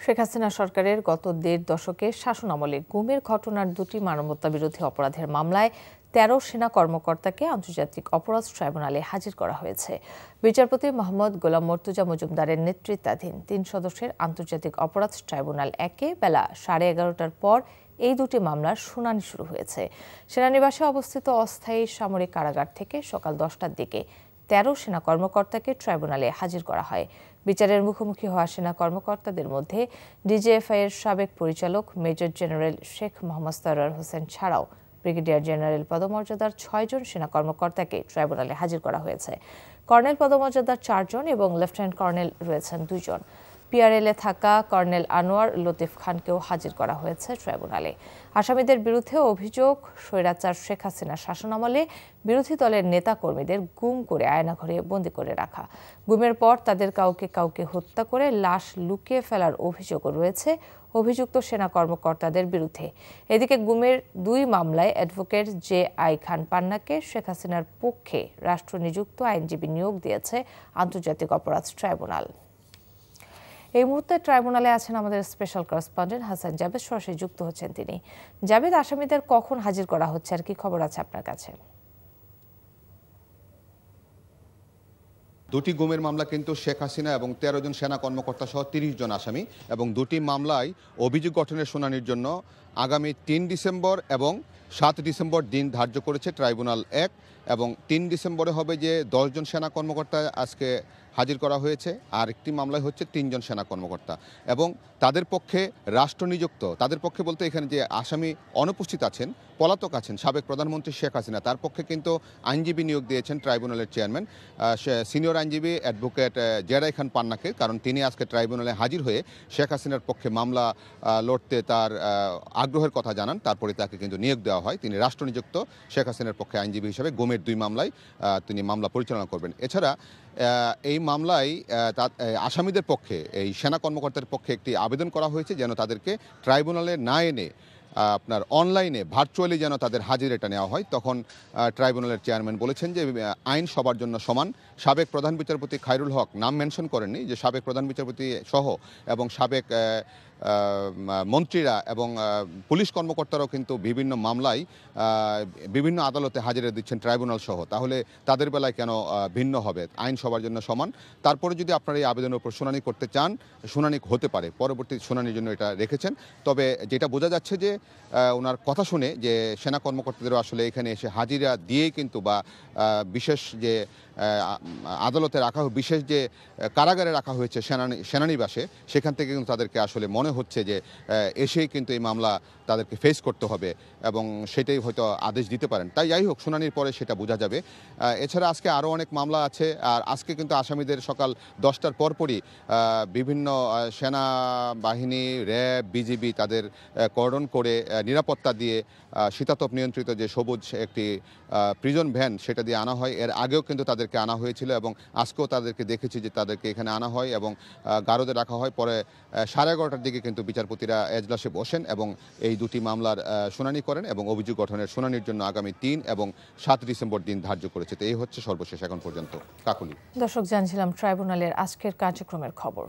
শেখ হাসিনা সরকারের গত ১.৫ দশকের শাসনামলে গুমের ঘটনার দুটি মানবতাবিরোধী অপরাধের মামলায় ১৩ সেনা কর্মকর্তাকে আন্তর্জাতিক অপরাধ ট্রাইব্যুনালে হাজির করা হয়েছে। বিচারপতি মোহাম্মদ গোলাম মর্তুজা মজুমদারের নেতৃত্বাধীন ৩ সদস্যের আন্তর্জাতিক অপরাধ ট্রাইব্যুনাল ১-এ বেলা 11:30টার পর এই দুটি মামলার শুনানি শুরু হয়েছে। সেনানিবাসে অবস্থিত অস্থায়ী সামরিক কারাগার থেকে সকাল 10টার দিকে ১৩ সেনা কর্মকর্তাকে ট্রাইব্যুনালে হাজির করা হয়। বিচারের মুখোমুখি হওয়া সেনা কর্মকর্তাদের মধ্যে ডিজিএফআই এর সাবেক পরিচালক মেজর জেনারেল শেখ মোহাম্মদ সরওয়ার হোসেন ছাড়াও ব্রিগেডিয়ার জেনারেল পদমর্যাদার ৬ জন সেনা কর্মকর্তাকে ট্রাইব্যুনালে হাজির করা হয়েছে। কর্নেল পদমর্যাদার ৪ জন এবং লেফটেন্যান্ট কর্নেল রয়েছেন ২ জন। পিআরএল-এ থাকা কর্নেল আনোয়ার লতিফ খানকেও হাজির করা হয়েছে ট্রাইব্যুনালে। আসামিদের বিরুদ্ধে অভিযোগ, স্বৈরাচার শেখ হাসিনার শাসনামলে বিরোধী দলের নেতাকর্মীদের গুম করে আয়নাঘরে বন্দী করে রাখা, গুমের পর তাদের কাউকে কাউকে হত্যা করে লাশ লুকিয়ে ফেলার অভিযোগও রয়েছে অভিযুক্ত সেনা কর্মকর্তাদের বিরুদ্ধে। এদিকে গুমের ২ মামলায় অ্যাডভোকেট জে.আই. খান পান্নাকে শেখ হাসিনার পক্ষে রাষ্ট্রনিযুক্ত আইনজীবী নিয়োগ দিয়েছে আন্তর্জাতিক অপরাধ ট্রাইব্যুনাল। এই মুহূর্তে ট্রাইব্যুনালে আছেন আমাদের স্পেশাল করেসপন্ডেন্ট হাসান জাবেদ, সরাসরি যুক্ত হচ্ছেন তিনি। জাবেদ, আসামিদের কখন হাজির করা হচ্ছে আর কি খবর আছে আপনার কাছে? দুটি গুমের মামলা কিন্তু শেখ হাসিনা এবং ১৩ জন সেনা কর্মকর্তা সহ ৩০ জন আসামি, এবং দুটি মামলায় অভিযোগ গঠনের শুনানির জন্য আগামী ৩ ডিসেম্বর এবং ৭ ডিসেম্বর দিন ধার্য করেছে ট্রাইব্যুনাল ১, এবং ৩ ডিসেম্বরে হবে যে ১০ জন সেনা কর্মকর্তা আজকে হাজির করা হয়েছে, আর একটি মামলায় হচ্ছে ৩ জন সেনা কর্মকর্তা, এবং তাদের পক্ষে রাষ্ট্রনিযুক্ত, তাদের পক্ষে বলতে এখানে যে আসামি অনুপস্থিত আছেন, পলাতক আছেন সাবেক প্রধানমন্ত্রী শেখ হাসিনা, তার পক্ষে কিন্তু আইনজীবী নিয়োগ দিয়েছেন ট্রাইব্যুনালের চেয়ারম্যান সিনিয়র আইনজীবী অ্যাডভোকেট জে.আই. খান পান্নাকে, কারণ তিনি আজকে ট্রাইব্যুনালে হাজির হয়ে শেখ হাসিনার পক্ষে মামলা লড়তে তার আগ্রহের কথা জানান। তারপরে তাকে কিন্তু নিয়োগ দেওয়া হয়, তিনি রাষ্ট্রনিযুক্ত শেখ হাসিনার পক্ষে আইনজীবী হিসেবে গুমের ২ মামলায় তিনি মামলা পরিচালনা করবেন। এছাড়া এই মামলায় আসামিদের পক্ষে, এই সেনা কর্মকর্তার পক্ষে একটি আবেদন করা হয়েছে যেন তাদেরকে ট্রাইব্যুনালে না এনে আপনার অনলাইনে ভার্চুয়ালি যেন তাদের হাজিরাটা নেওয়া হয়। তখন ট্রাইব্যুনালের চেয়ারম্যান বলেছেন যে আইন সবার জন্য সমান। সাবেক প্রধান বিচারপতি খায়রুল হক নাম মেনশন করেননি, যে সাবেক প্রধান বিচারপতি সহ এবং সাবেক মন্ত্রীরা এবং পুলিশ কর্মকর্তারাও কিন্তু বিভিন্ন মামলায় বিভিন্ন আদালতে হাজিরা দিচ্ছেন ট্রাইব্যুনাল সহ, তাহলে তাদের বেলায় কেন ভিন্ন হবে? আইন সবার জন্য সমান। তারপরে যদি আপনারা এই আবেদনের উপর শুনানি করতে চান, শুনানি হতে পারে, পরবর্তী শুনানির জন্য এটা রেখেছেন। তবে যেটা বোঝা যাচ্ছে যে ওনার কথা শুনে যে সেনা কর্মকর্তাদেরও আসলে এখানে এসে হাজিরা দিয়েই কিন্তু, বা বিশেষ যে আদালতে রাখা, বিশেষ যে কারাগারে রাখা হয়েছে সেনানিবাসে, সেখান থেকে কিন্তু তাদেরকে আসলে মনে হচ্ছে যে এসেই কিন্তু এই মামলা তাদেরকে ফেস করতে হবে, এবং সেটাই হয়তো আদেশ দিতে পারেন। তাই যাই হোক, শুনানির পরে সেটা বোঝা যাবে। এছাড়া আজকে আরও অনেক মামলা আছে, আর আজকে কিন্তু আসামিদের সকাল 10টার পরপরই বিভিন্ন সেনাবাহিনী, র্যাব, বিজিবি তাদের কর্ডন করে নিরাপত্তা দিয়ে শীতাতপ নিয়ন্ত্রিত যে সবুজ একটি প্রিজন ভ্যান, সেটা দিয়ে আনা হয়। এর আগেও কিন্তু তাদেরকে আনা হয়েছিল, এবং আজকেও তাদেরকে দেখেছি যে তাদেরকে এখানে আনা হয় এবং গারদে রাখা হয়। পরে 11:30টার দিকে কিন্তু বিচারপতিরা এজলাসে বসেন এবং এই দুটি মামলার শুনানি করেন, এবং অভিযোগ গঠনের শুনানির জন্য আগামী ৩ এবং ৭ ডিসেম্বর দিন ধার্য করেছে। তো এই হচ্ছে সর্বশেষ এখন পর্যন্ত। কাকুলি। দর্শক, জানছিলাম ট্রাইব্যুনালের আজকের কার্যক্রমের খবর।